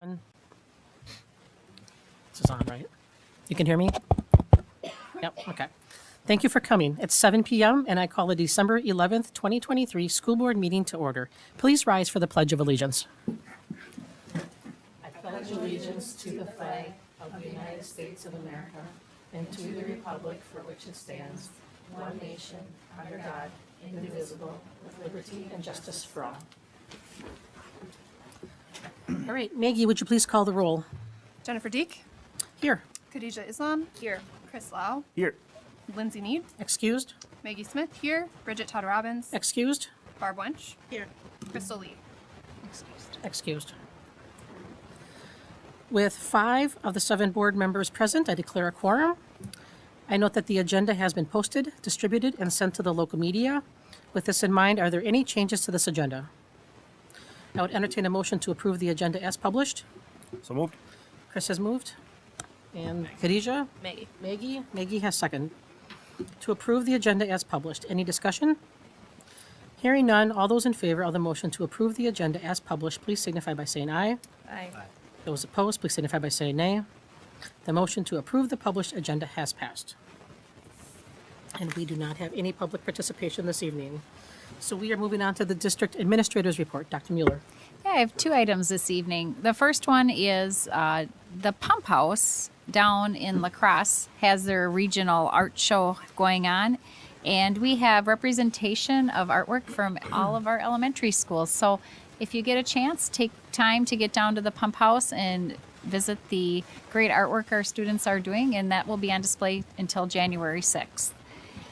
This is on, right? You can hear me? Yep, okay. Thank you for coming. It's 7 p.m. and I call the December 11th, 2023 School Board meeting to order. Please rise for the Pledge of Allegiance. I pledge allegiance to the flag of the United States of America and to the republic for which it stands, one nation, under God, indivisible, with liberty and justice for all. All right, Maggie, would you please call the roll? Jennifer Deek, Here. Khadijah Islam, here. Chris Lau, Here. Lindsay Mead, Excused? Maggie Smith, here. Bridget Todd Robbins, Excused? Barb Wench, Here. Crystal Lee. Excused. With 5 of the 7 board members present, I declare a quorum. I note that the agenda has been posted, distributed, and sent to the local media. With this in mind, are there any changes to this agenda? I would entertain a motion to approve the agenda as published. So moved. Chris has moved. And Khadijah? Maggie. Maggie has second. To approve the agenda as published. Any discussion? Hearing none, all those in favor of the motion to approve the agenda as published, please signify by saying aye. Aye. Those opposed, please signify by saying nay. The motion to approve the published agenda has passed. And we do not have any public participation this evening. So we are moving on to the district administrator's report. Dr. Mueller. Yeah, I have 2 items this evening. The first one is the Pump House down in La Crosse has their regional art show going on. And we have representation of artwork from all of our elementary schools. So if you get a chance, take time to get down to the Pump House and visit the great artwork our students are doing. And that will be on display until January 6th.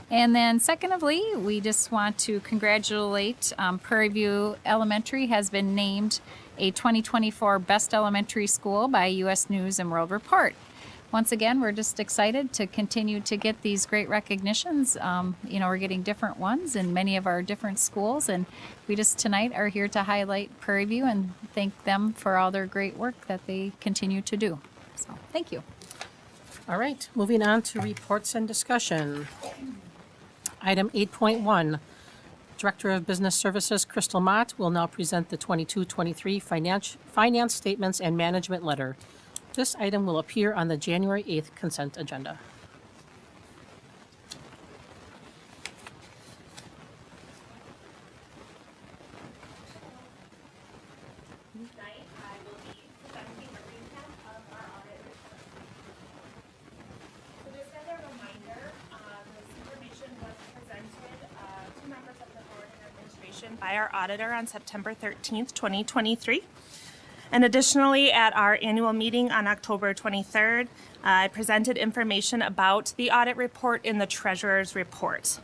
And then secondly, we just want to congratulate Prairie View Elementary has been named a 2024 Best Elementary School by U.S. News and World Report. Once again, we're just excited to continue to get these great recognitions. We're getting different ones in many of our different schools, and we just tonight are here to highlight Prairie View and thank them for all their great work that they continue to do. So, thank you. All right, moving on to reports and discussion. Item 8.1, Director of Business Services Crystal Mott will now present the 22-23 finance statements and management letter. This item will appear on the January 8th consent agenda. Tonight, I will be presenting a recap of our audit report. So just as a reminder, this information was presented to members of the board and administration by our auditor on September 13th, 2023. And additionally, at our annual meeting on October 23rd, I presented information about the audit report in the treasurer's report.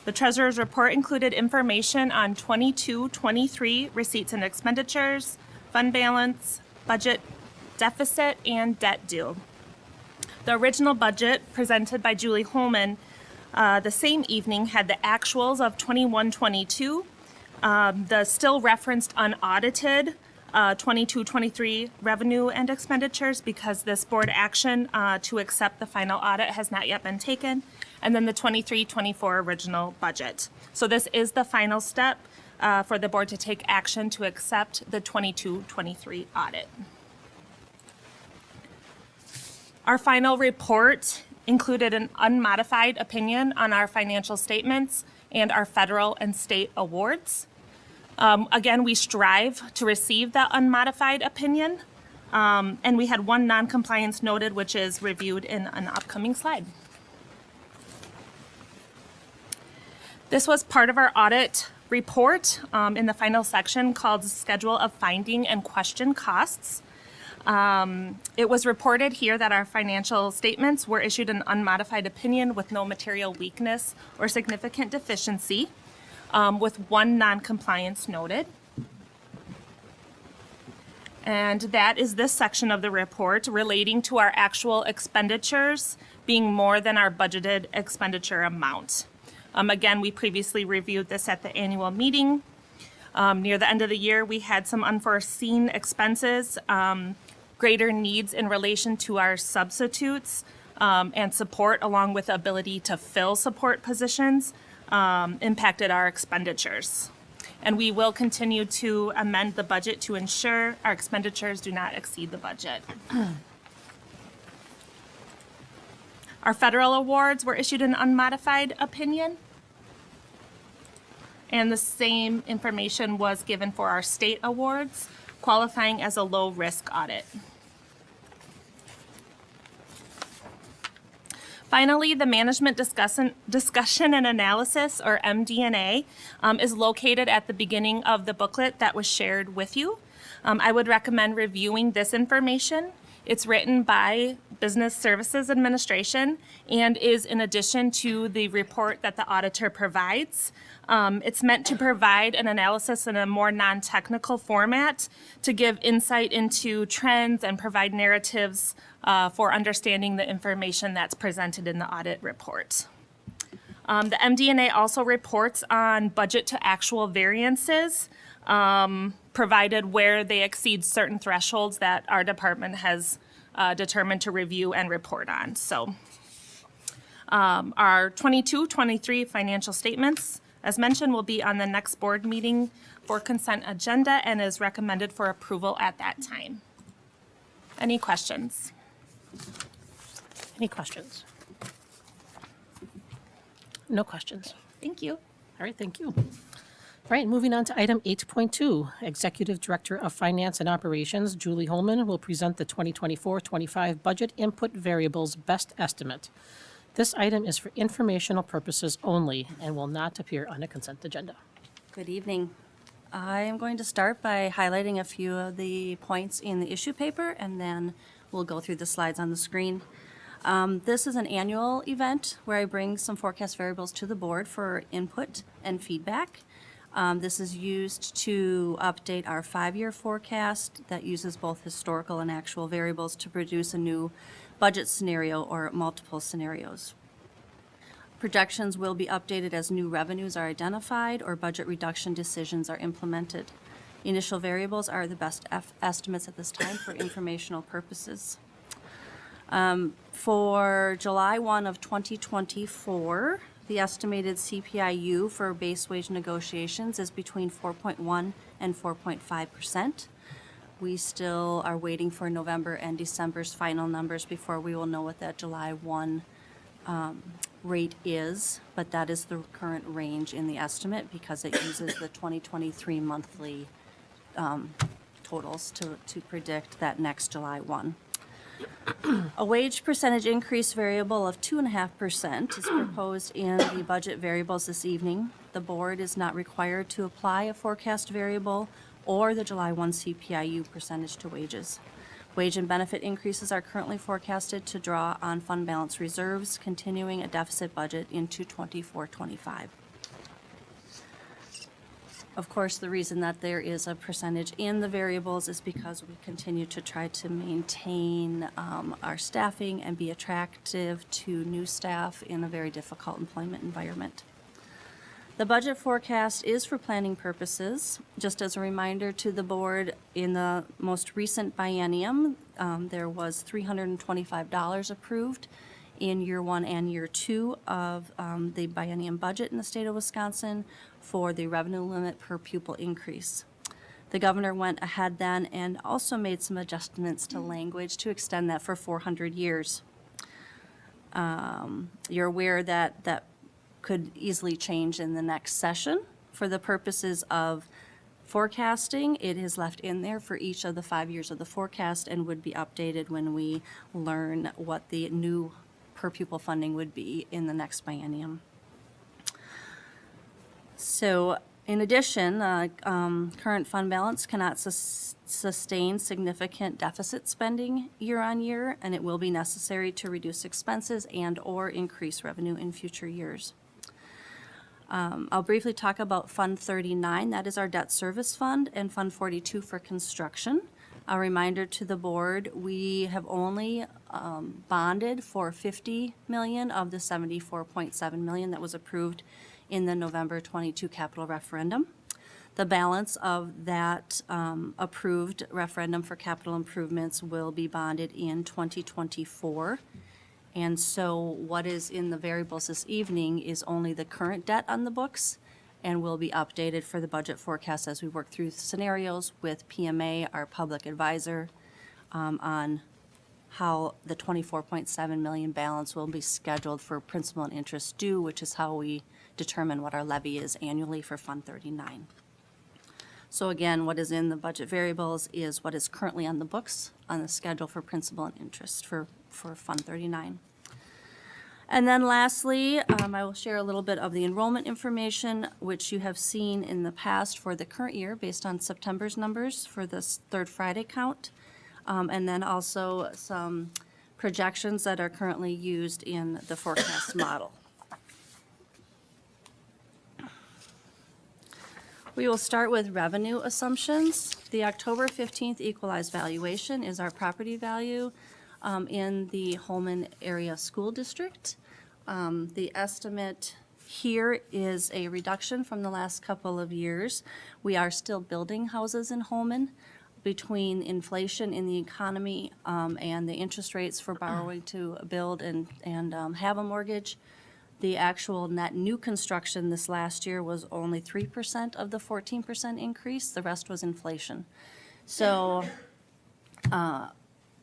The treasurer's report included information on 22-23 receipts and expenditures, fund balance, budget deficit, and debt due. The original budget presented by Julie Holmen the same evening had the actuals of 21-22, the still referenced unaudited 22-23 revenue and expenditures because this board action to accept the final audit has not yet been taken, and then the 23-24 original budget. So this is the final step for the board to take action to accept the 22-23 audit. Our final report included an unmodified opinion on our financial statements and our federal and state awards. Again, we strive to receive that unmodified opinion, and we had 1 non-compliance noted, which is reviewed in an upcoming slide. This was part of our audit report in the final section called Schedule of Finding and Question Costs. It was reported here that our financial statements were issued an unmodified opinion with no material weakness or significant deficiency, with 1 non-compliance noted. And that is this section of the report relating to our actual expenditures being more than our budgeted expenditure amount. Again, we previously reviewed this at the annual meeting. Near the end of the year, we had some unforeseen expenses, greater needs in relation to our substitutes and support, along with the ability to fill support positions, impacted our expenditures. And we will continue to amend the budget to ensure our expenditures do not exceed the budget. Our federal awards were issued an unmodified opinion. And the same information was given for our state awards, qualifying as a low-risk audit. Finally, the management discussion and analysis, or MD&A, is located at the beginning of the booklet that was shared with you. I would recommend reviewing this information. It's written by Business Services Administration and is in addition to the report that the auditor provides. It's meant to provide an analysis in a more non-technical format to give insight into trends and provide narratives for understanding the information that's presented in the audit report. The MD&A also reports on budget to actual variances, provided where they exceed certain thresholds that our department has determined to review and report on. So our 22-23 financial statements, as mentioned, will be on the next board meeting for consent agenda and is recommended for approval at that time. Any questions? Any questions? No questions. Thank you. All right, thank you. All right, moving on to item 8.2, Executive Director of Finance and Operations, Julie Holmen, will present the 2024-25 Budget Input Variables Best Estimate. This item is for informational purposes only and will not appear on a consent agenda. Good evening. I am going to start by highlighting a few of the points in the issue paper, and then we'll go through the slides on the screen. This is an annual event where I bring some forecast variables to the board for input and feedback. This is used to update our 5-year forecast that uses both historical and actual variables to produce a new budget scenario or multiple scenarios. Projections will be updated as new revenues are identified or budget reduction decisions are implemented. Initial variables are the best estimates at this time for informational purposes. For July 1 of 2024, the estimated CPIU for base wage negotiations is between 4.1 and 4.5%. We still are waiting for November and December's final numbers before we will know what that July 1 rate is, but that is the current range in the estimate because it uses the 2023 monthly totals to predict that next July 1. A wage percentage increase variable of 2.5% is proposed in the budget variables this evening. The board is not required to apply a forecast variable or the July 1 CPIU percentage to wages. Wage and benefit increases are currently forecasted to draw on fund balance reserves, continuing a deficit budget into 24-25. Of course, the reason that there is a percentage in the variables is because we continue to try to maintain our staffing and be attractive to new staff in a very difficult employment environment. The budget forecast is for planning purposes. Just as a reminder to the board, in the most recent biennium, there was $325 approved in year 1 and year 2 of the biennium budget in the state of Wisconsin for the revenue limit per pupil increase. The governor went ahead then and also made some adjustments to language to extend that for 400 years. You're aware that that could easily change in the next session. For the purposes of forecasting, it is left in there for each of the 5 years of the forecast and would be updated when we learn what the new per pupil funding would be in the next biennium. So in addition, current fund balance cannot sustain significant deficit spending year on year, and it will be necessary to reduce expenses and or increase revenue in future years. I'll briefly talk about Fund 39, that is our debt service fund, and Fund 42 for construction. A reminder to the board, we have only bonded for $50 million of the $74.7 million that was approved in the November 22 capital referendum. The balance of that approved referendum for capital improvements will be bonded in 2024. And so what is in the variables this evening is only the current debt on the books and will be updated for the budget forecast as we work through scenarios with PMA, our public advisor, on how the 24.7 million balance will be scheduled for principal and interest due, which is how we determine what our levy is annually for Fund 39. So again, what is in the budget variables is what is currently on the books on the schedule for principal and interest for Fund 39. And then lastly, I will share a little bit of the enrollment information, which you have seen in the past for the current year based on September's numbers for this third Friday count. And then also some projections that are currently used in the forecast model. We will start with revenue assumptions. The October 15th equalized valuation is our property value in the Holmen Area School District. The estimate here is a reduction from the last couple of years. We are still building houses in Holmen. Between inflation in the economy and the interest rates for borrowing to build and have a mortgage, the actual net new construction this last year was only 3% of the 14% increase. The rest was inflation. So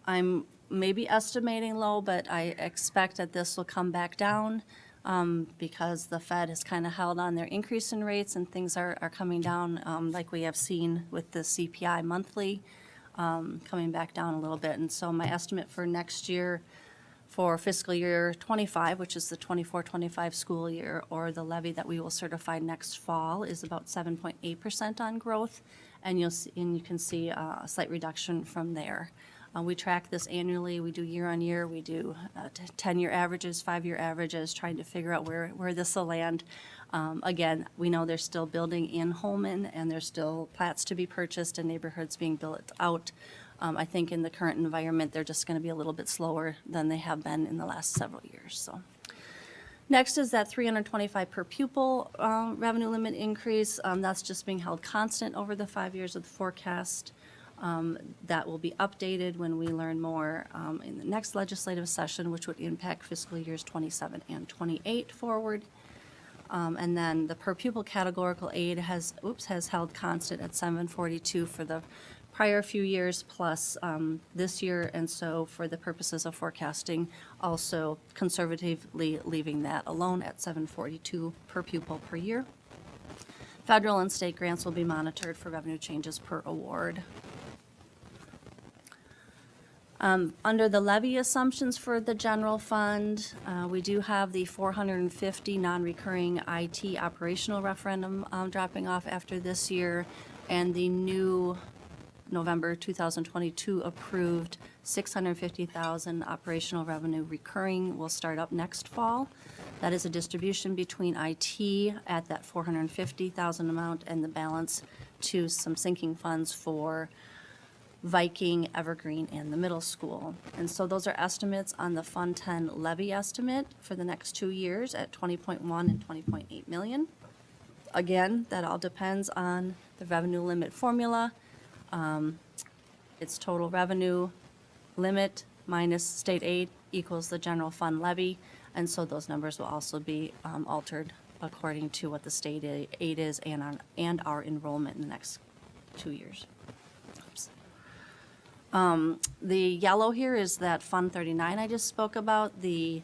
I'm maybe estimating low, but I expect that this will come back down because the Fed has kind of held on their increase in rates and things are coming down like we have seen with the CPI monthly coming back down a little bit. And so my estimate for next year for fiscal year 25, which is the 24-25 school year, or the levy that we will certify next fall, is about 7.8% on growth, and you can see a slight reduction from there. We track this annually. We do year on year. We do 10-year averages, 5-year averages, trying to figure out where this will land. Again, we know there's still building in Holmen, and there's still plats to be purchased and neighborhoods being built out. I think in the current environment, they're just going to be a little bit slower than they have been in the last several years. So, next is that $325 per pupil revenue limit increase. That's just being held constant over the 5 years of the forecast. That will be updated when we learn more in the next legislative session, which would impact fiscal years 27 and 28 forward. And then the per pupil categorical aid has held constant at $742 for the prior few years plus this year, and so for the purposes of forecasting, also conservatively leaving that alone at $742 per pupil per year. Federal and state grants will be monitored for revenue changes per award. Under the levy assumptions for the general fund, we do have the 450 non-recurring IT operational referendum dropping off after this year, and the new November 2022 approved 650,000 operational revenue recurring will start up next fall. That is a distribution between IT at that 450,000 amount and the balance to some sinking funds for Viking, Evergreen, and the middle school. And so those are estimates on the Fund 10 levy estimate for the next 2 years at 20.1 and 20.8 million. Again, that all depends on the revenue limit formula. It's total revenue limit minus state aid equals the general fund levy, and so those numbers will also be altered according to what the state aid is and our enrollment in the next 2 years. Oops. The yellow here is that Fund 39 I just spoke about. The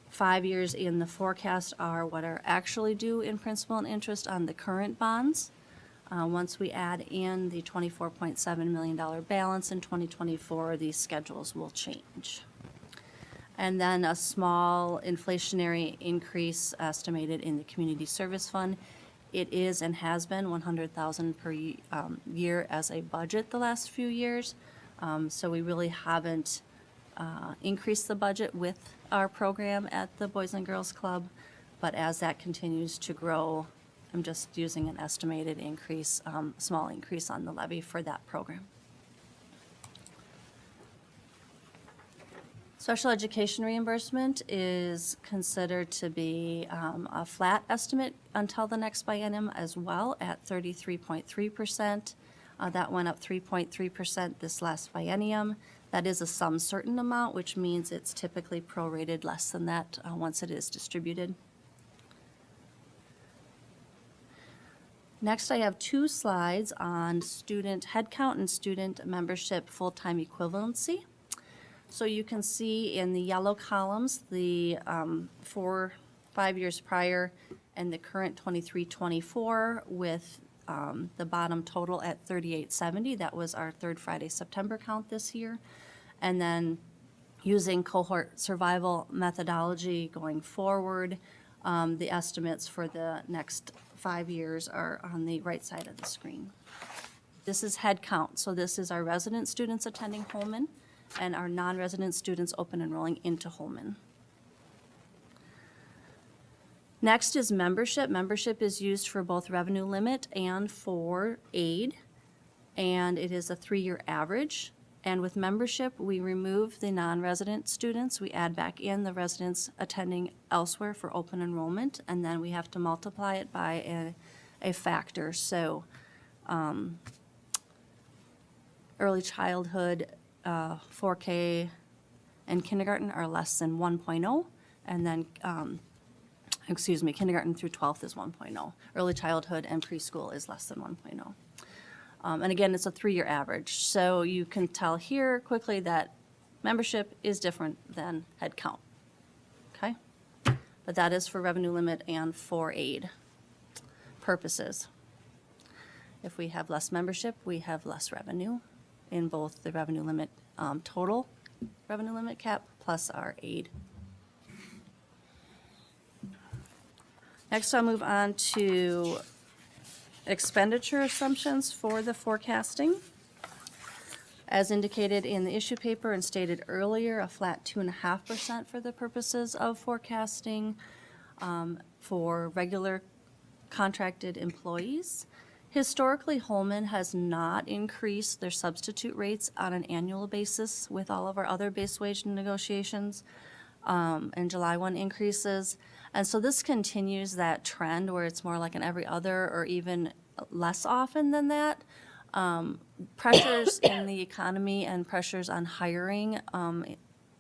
5 years in the forecast are what are actually due in principal and interest on the current bonds. Once we add in the $24.7 million balance in 2024, these schedules will change. And then a small inflationary increase estimated in the Community Service Fund. It is and has been $100,000 per year as a budget the last few years. So we really haven't increased the budget with our program at the Boys and Girls Club. But as that continues to grow, I'm just using an estimated increase, small increase on the levy for that program. Special education reimbursement is considered to be a flat estimate until the next biennium as well at 33.3%. That went up 3.3% this last biennium. That is a sum certain amount, which means it's typically prorated less than that once it is distributed. Next, I have 2 slides on student headcount and student membership full-time equivalency. So you can see in the yellow columns, the 5 years prior and the current 23-24 with the bottom total at 3870. That was our third Friday September count this year. And then using cohort survival methodology going forward, the estimates for the next 5 years are on the right side of the screen. This is head count. So this is our resident students attending Holmen and our non-resident students open enrolling into Holmen. Next is membership. Membership is used for both revenue limit and for aid, and it is a 3-year average. And with membership, we remove the non-resident students. We add back in the residents attending elsewhere for open enrollment, and then we have to multiply it by a factor. So early childhood, 4K, and kindergarten are less than 1.0, and then kindergarten through 12th is 1.0. Early childhood and preschool is less than 1.0. And again, it's a 3-year average. So you can tell here quickly that membership is different than head count. Okay? But that is for revenue limit and for aid purposes. If we have less membership, we have less revenue in both the revenue limit, total revenue limit cap plus our aid. Next, I'll move on to expenditure assumptions for the forecasting. As indicated in the issue paper and stated earlier, a flat 2.5% for the purposes of forecasting for regular contracted employees. Historically, Holmen has not increased their substitute rates on an annual basis with all of our other base wage negotiations and July 1 increases. And so this continues that trend where it's more like an every other or even less often than that. Pressures in the economy and pressures on hiring,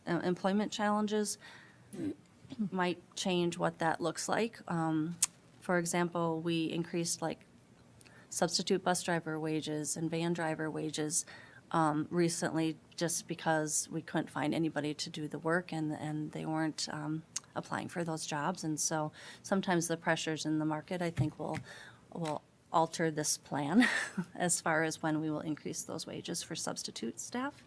employment challenges might change what that looks like. For example, we increased like substitute bus driver wages and van driver wages recently just because we couldn't find anybody to do the work and they weren't applying for those jobs. And so sometimes the pressures in the market, I think, will alter this plan as far as when we will increase those wages for substitute staff.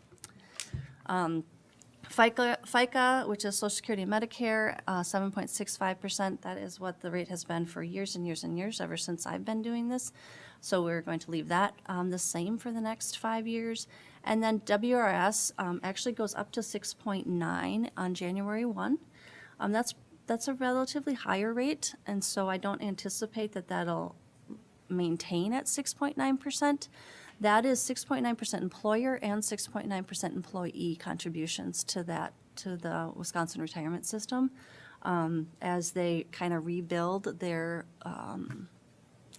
FICA, which is Social Security and Medicare, 7.65%. That is what the rate has been for years and years and years, ever since I've been doing this. So we're going to leave that the same for the next 5 years. And then WRS actually goes up to 6.9 on January 1. That's a relatively higher rate, and so I don't anticipate that that'll maintain at 6.9%. That is 6.9% employer and 6.9% employee contributions to the Wisconsin retirement system as they kind of rebuild their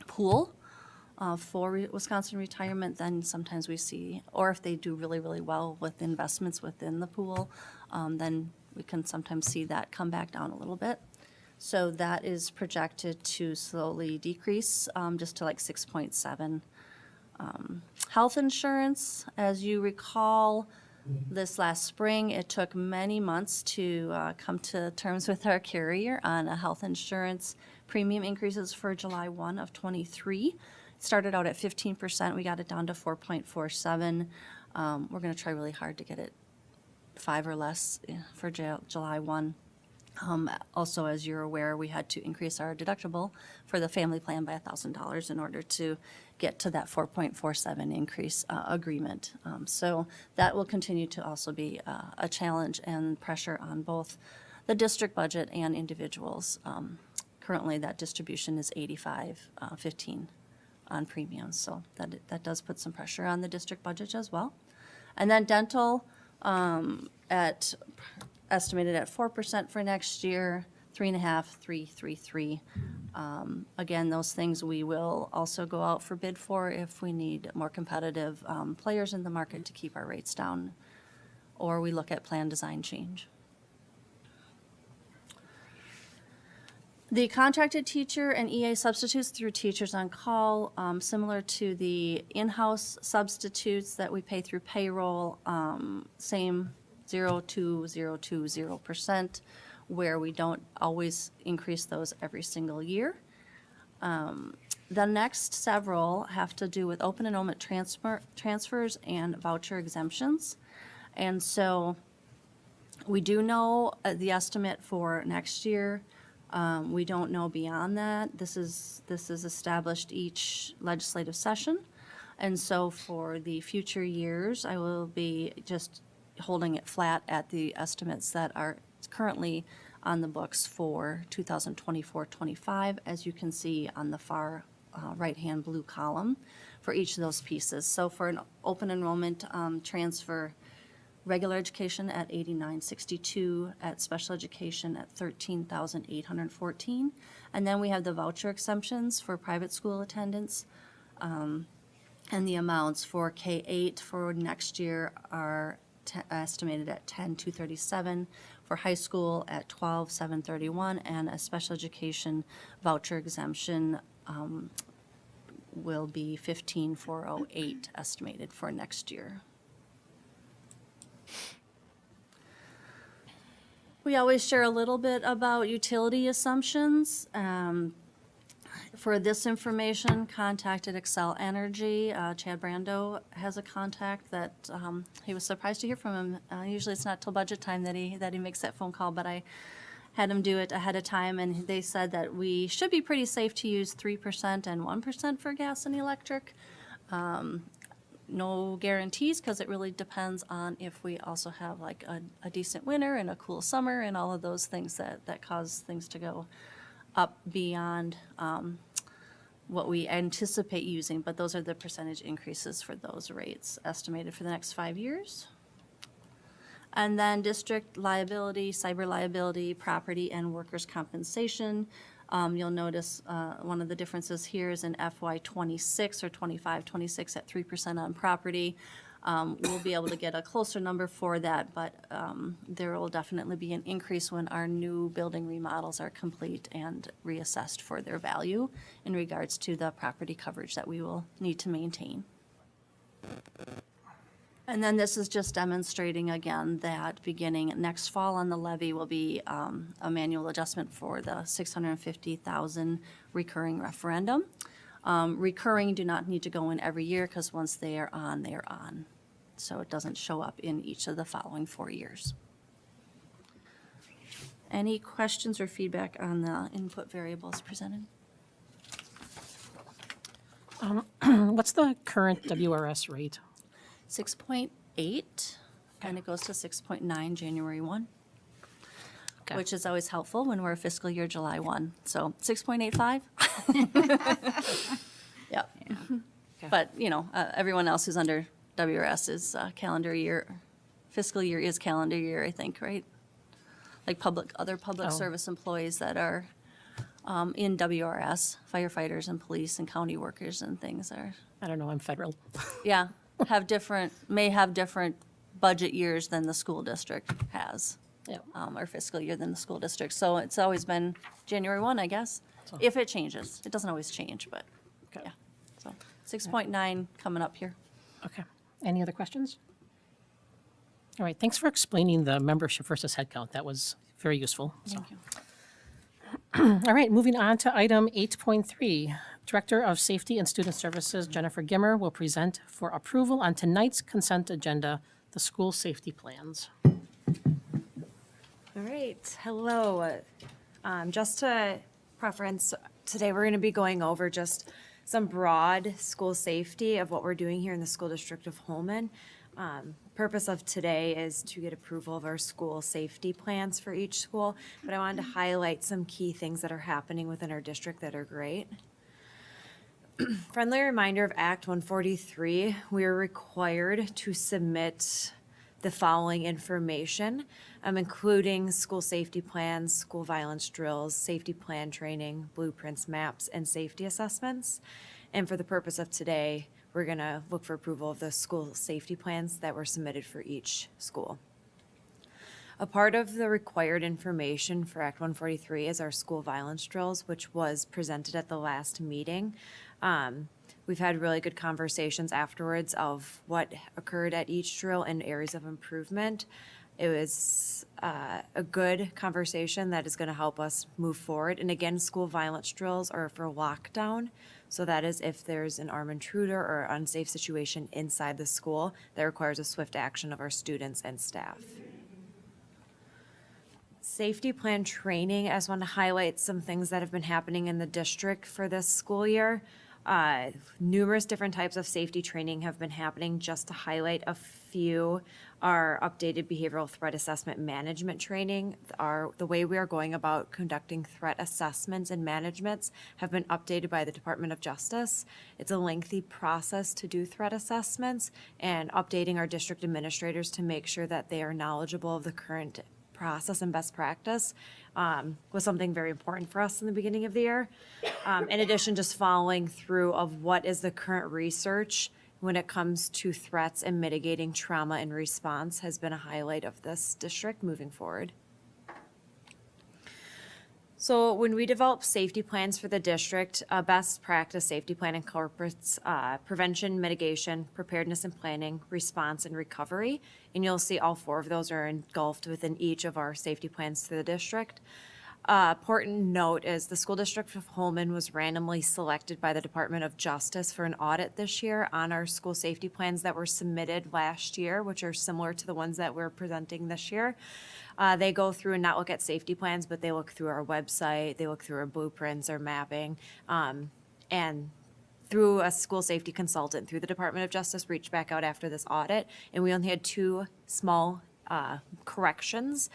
pool for Wisconsin retirement. Then sometimes we see, or if they do really, really well with investments within the pool, then we can sometimes see that come back down a little bit. So that is projected to slowly decrease just to like 6.7. Health insurance, as you recall, this last spring, it took many months to come to terms with our carrier on a health insurance premium increases for July 1 of 23. It started out at 15%. We got it down to 4.47. We're going to try really hard to get it 5 or less for July 1. Also, as you're aware, we had to increase our deductible for the family plan by $1,000 in order to get to that 4.47 increase agreement. So that will continue to also be a challenge and pressure on both the district budget and individuals. Currently, that distribution is 85-15 on premiums, so that does put some pressure on the district budget as well. And then dental estimated at 4% for next year, 3.5, 3. Again, those things we will also go out for bid for if we need more competitive players in the market to keep our rates down, or we look at plan design change. The contracted teacher and EA substitutes through Teachers on Call, similar to the in-house substitutes that we pay through payroll, same 0.2020%, where we don't always increase those every single year. The next several have to do with open enrollment transfers and voucher exemptions. And so we do know the estimate for next year. We don't know beyond that. This is established each legislative session. And so for the future years, I will be just holding it flat at the estimates that are currently on the books for 2024-25, as you can see on the far right-hand blue column for each of those pieces. So for an open enrollment transfer, regular education at 8962, at special education at 13,814, and then we have the voucher exemptions for private school attendance, and the amounts for K-8 for next year are estimated at 10,237, for high school at 12,731, and a special education voucher exemption will be 15,408 estimated for next year. We always share a little bit about utility assumptions. For this information, contacted Excel Energy. Chad Brando has a contact that he was surprised to hear from him. Usually it's not till budget time that he makes that phone call, but I had him do it ahead of time, and they said that we should be pretty safe to use 3% and 1% for gas and electric. No guarantees, because it really depends on if we also have like a decent winter and a cool summer and all of those things that cause things to go up beyond what we anticipate using, but those are the percentage increases for those rates estimated for the next 5 years. And then district liability, cyber liability, property, and workers' compensation. You'll notice one of the differences here is in FY '26 or '25-26 at 3% on property. We'll be able to get a closer number for that, but there will definitely be an increase when our new building remodels are complete and reassessed for their value in regards to the property coverage that we will need to maintain. And then this is just demonstrating again that beginning next fall on the levy will be a manual adjustment for the $650,000 recurring referendum. Recurring do not need to go in every year because once they are on, they are on. So it doesn't show up in each of the following 4 years. Any questions or feedback on the input variables presented? What's the current WRS rate? 6.8, and it goes to 6.9 January 1, Okay. which is always helpful when we're fiscal year July 1. So 6.85. Yep. Okay. But, everyone else who's under WRS is calendar year, fiscal year is calendar year, I think, right? Like other public Oh. service employees that are in WRS, firefighters and police and county workers and things are, I don't know, I'm federal. yeah, may have different budget years than the school district has, Yeah. or fiscal year than the school district. So it's always been January 1, I guess, So- if it changes. It doesn't always change, but, Okay. yeah. So 6.9 coming up here. Okay. Any other questions? All right, thanks for explaining the membership versus headcount. That was very useful. So. Thank you. All right, moving on to item 8.3. Director of Safety and Student Services, Jennifer Gimmer, will present for approval on tonight's consent agenda, the school safety plans. All right, hello. Just to preference, today we're going to be going over just some broad school safety of what we're doing here in the School District of Holmen. Purpose of today is to get approval of our school safety plans for each school, but I wanted to highlight some key things that are happening within our district that are great. Friendly reminder of Act 143, we are required to submit the following information, including school safety plans, school violence drills, safety plan training, blueprints, maps, and safety assessments. And for the purpose of today, we're going to look for approval of the school safety plans that were submitted for each school. A part of the required information for Act 143 is our school violence drills, which was presented at the last meeting. We've had really good conversations afterwards of what occurred at each drill and areas of improvement. It was a good conversation that is going to help us move forward. And again, school violence drills are for lockdown. So that is if there's an armed intruder or unsafe situation inside the school that requires a swift action of our students and staff. Safety plan training, I just want to highlight some things that have been happening in the district for this school year. Numerous different types of safety training have been happening. Just to highlight a few, our updated behavioral threat assessment management training. The way we are going about conducting threat assessments and managements have been updated by the Department of Justice. It's a lengthy process to do threat assessments, and updating our district administrators to make sure that they are knowledgeable of the current process and best practice was something very important for us in the beginning of the year. In addition, just following through of what is the current research when it comes to threats and mitigating trauma and response has been a highlight of this district moving forward. So when we develop safety plans for the district, a best practice safety plan incorporates prevention, mitigation, preparedness and planning, response, and recovery. And you'll see all four of those are engulfed within each of our safety plans for the district. Important note is the School District of Holmen was randomly selected by the Department of Justice for an audit this year on our school safety plans that were submitted last year, which are similar to the ones that we're presenting this year. They go through and not look at safety plans, but they look through our website, they look through our blueprints, our mapping, and through a school safety consultant through the Department of Justice reached back out after this audit, and we only had two small corrections.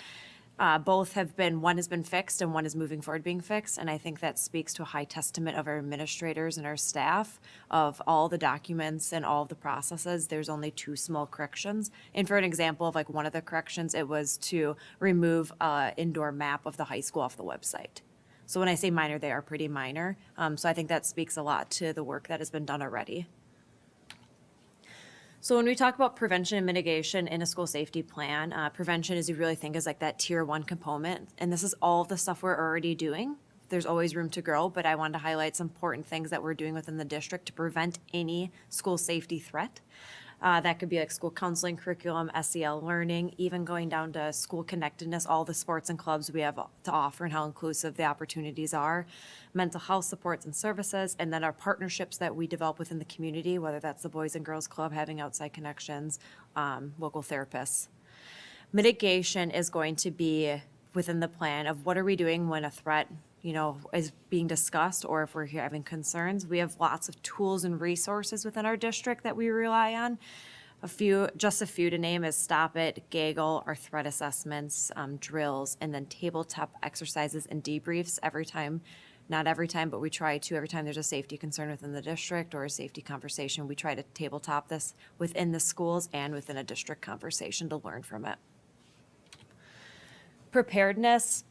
Both have been, one has been fixed and one is moving forward being fixed. And I think that speaks to a high testament of our administrators and our staff of all the documents and all of the processes. There's only two small corrections. And for an example of like one of the corrections, it was to remove indoor map of the high school off the website. So when I say minor, they are pretty minor. So I think that speaks a lot to the work that has been done already. So when we talk about prevention and mitigation in a school safety plan, prevention, as you really think, is like that tier one component. And this is all of the stuff we're already doing. There's always room to grow, but I wanted to highlight some important things that we're doing within the district to prevent any school safety threat. That could be like school counseling curriculum, SEL learning, even going down to school connectedness, all the sports and clubs we have to offer and how inclusive the opportunities are, mental health supports and services, and then our partnerships that we develop within the community, whether that's the Boys and Girls Club, having outside connections, local therapists. Mitigation is going to be within the plan of what are we doing when a threat is being discussed, or if we're having concerns. We have lots of tools and resources within our district that we rely on. Just a few to name is Stop It, Gaggle, our threat assessments, drills, and then tabletop exercises and debriefs every time. Not every time, but we try to, every time there's a safety concern within the district or a safety conversation, we try to tabletop this within the schools and within a district conversation to learn from it. Preparedness.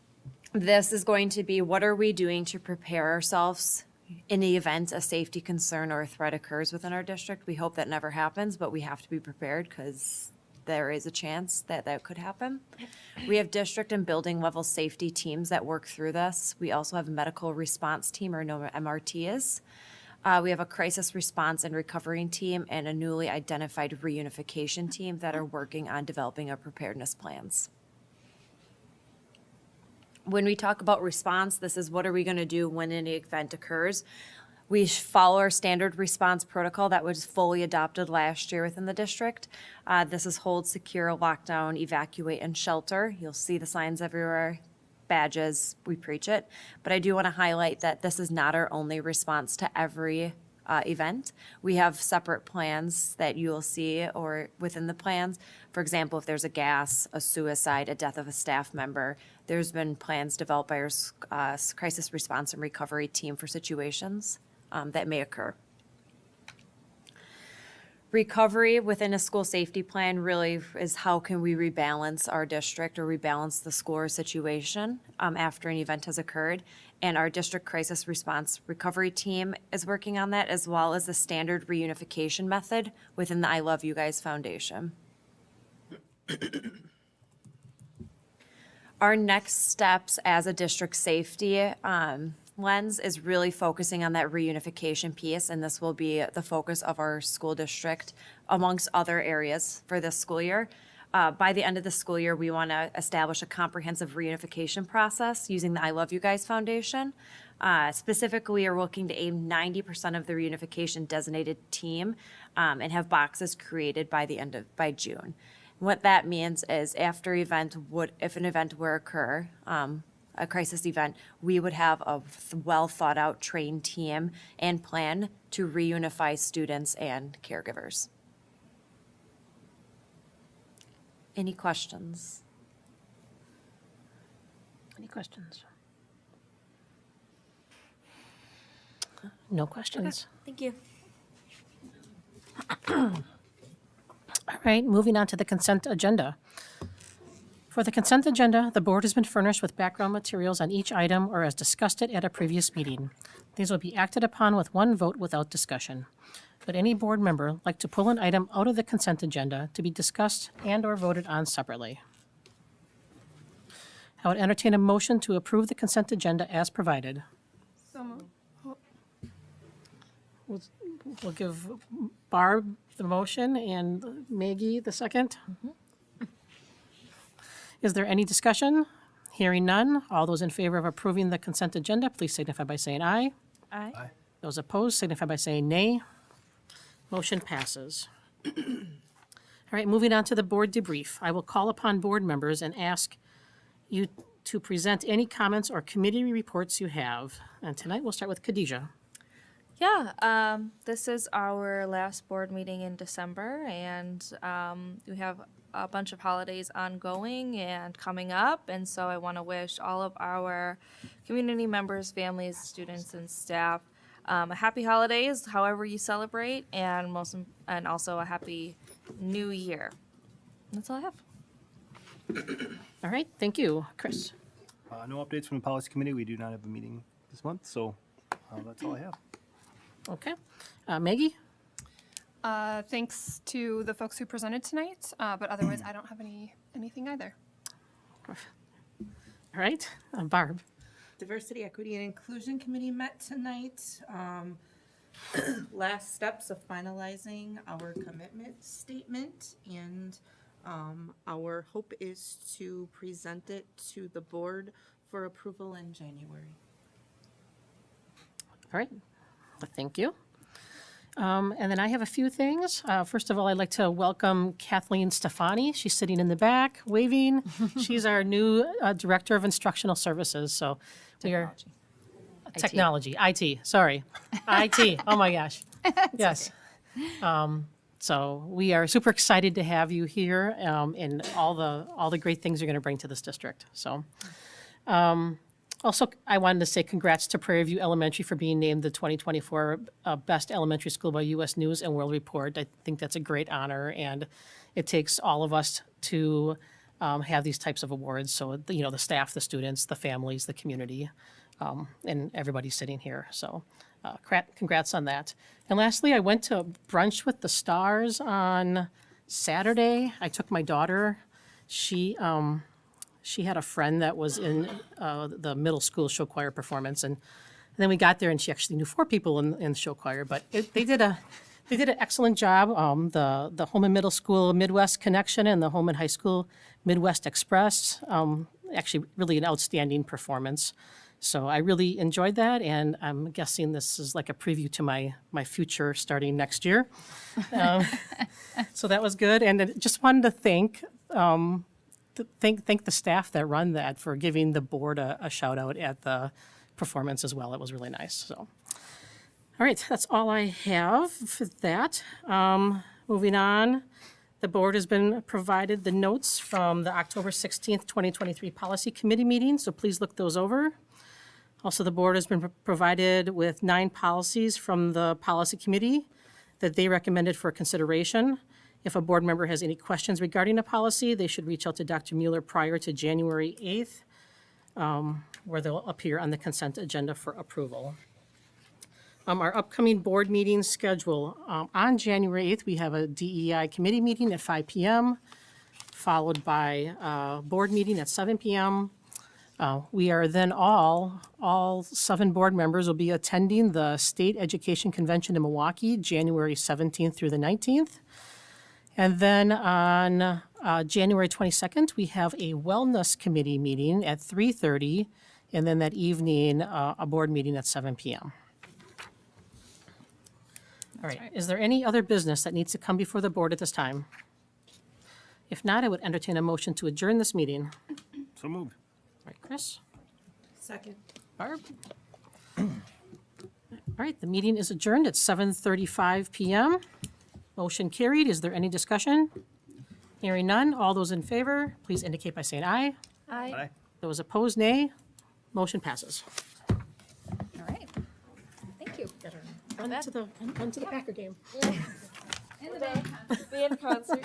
This is going to be what are we doing to prepare ourselves in the event a safety concern or a threat occurs within our district. We hope that never happens, but we have to be prepared because there is a chance that that could happen. We have district and building level safety teams that work through this. We also have a medical response team, or known MRTs. We have a crisis response and recovery team and a newly identified reunification team that are working on developing our preparedness plans. When we talk about response, this is what are we going to do when any event occurs. We follow our standard response protocol that was fully adopted last year within the district. This is hold, secure, lockdown, evacuate, and shelter. You'll see the signs everywhere, badges, we preach it. But I do want to highlight that this is not our only response to every event. We have separate plans that you will see or within the plans. For example, if there's a gas, a suicide, a death of a staff member, there's been plans developed by our crisis response and recovery team for situations that may occur. Recovery within a school safety plan really is how can we rebalance our district or rebalance the school or situation after an event has occurred. And our district crisis response recovery team is working on that, as well as the standard reunification method within the I Love You Guys Foundation. our next steps as a district safety lens is really focusing on that reunification piece, and this will be the focus of our school district amongst other areas for this school year. By the end of the school year, we want to establish a comprehensive reunification process using the I Love You Guys Foundation. Specifically, we are looking to aim 90% of the reunification designated team and have boxes created by June. What that means is if an event were to occur, a crisis event, we would have a well thought out trained team and plan to reunify students and caregivers. Any questions? Any questions? No questions. Thank you. All right, moving on to the consent agenda. For the consent agenda, the board has been furnished with background materials on each item or has discussed it at a previous meeting. These will be acted upon with one vote without discussion. Would any board member like to pull an item out of the consent agenda to be discussed and/or voted on separately? I would entertain a motion to approve the consent agenda as provided. So moved. We'll give Barb the motion and Maggie the second. Is there any discussion? Hearing none, all those in favor of approving the consent agenda, please signify by saying aye. Aye. Those opposed signify by saying nay. Motion passes. All right, moving on to the board debrief. I will call upon board members and ask you to present any comments or committee reports you have. And tonight we'll start with Khadijah. Yeah, this is our last board meeting in December, and we have a bunch of holidays ongoing and coming up, and so I want to wish all of our community members, families, students, and staff a happy holidays, however you celebrate, and also a happy new year. And that's all I have. All right, thank you. Chris. No updates from the policy committee. We do not have a meeting this month, so that's all I have. Okay. Maggie? Thanks to the folks who presented tonight, but otherwise I don't have anything either. All right. Barb? Diversity, Equity, and Inclusion Committee met tonight. Last steps of finalizing our commitment statement, and our hope is to present it to the board for approval in January. All right. Thank you. And then I have a few things. First of all, I'd like to welcome Kathleen Stefani. She's sitting in the back, waving. She's our new Director of Instructional Services, so we are... Technology, IT, sorry. IT, oh my gosh. Yes. So we are super excited to have you here and all the great things you're going to bring to this district, so... Also, I wanted to say congrats to Prairie View Elementary for being named the 2024 Best Elementary School by U.S. News and World Report. I think that's a great honor, and it takes all of us to have these types of awards. So, the staff, the students, the families, the community, and everybody sitting here. So, congrats on that. And lastly, I went to brunch with the stars on Saturday. I took my daughter. She had a friend that was in the middle school show choir performance, and then we got there, and she actually knew 4 people in the show choir. But they did an excellent job. The Holmen Middle School Midwest Connection and the Holmen High School Midwest Express, actually really an outstanding performance. So I really enjoyed that, and I'm guessing this is like a preview to my future starting next year. So that was good, and I just wanted to thank the staff that run that for giving the board a shout out at the performance as well. It was really nice. So, all right, that's all I have for that. Moving on, the board has been provided the notes from the October 16th, 2023 Policy Committee meeting, so please look those over. Also, the board has been provided with 9 policies from the Policy Committee that they recommended for consideration. If a board member has any questions regarding a policy, they should reach out to Dr. Mueller prior to January 8th, where they'll appear on the consent agenda for approval. Our upcoming board meeting schedule, on January 8th, we have a DEI committee meeting at 5 p.m. followed by a board meeting at 7 p.m. We are then all 7 board members will be attending the State Education Convention in Milwaukee, January 17th through the 19th. And then on January 22nd, we have a Wellness Committee meeting at 3:30, and then that evening, a board meeting at 7 p.m. All right, is there any other business that needs to come before the board at this time? If not, I would entertain a motion to adjourn this meeting. So moved. All right, Chris? Second. Barb? All right, the meeting is adjourned at 7:35 PM. Motion carried. Is there any discussion? Hearing none. All those in favor, please indicate by saying aye. Aye. Those opposed, nay. Motion passes. All right. Thank you. Run to the Packer game. Be in concert.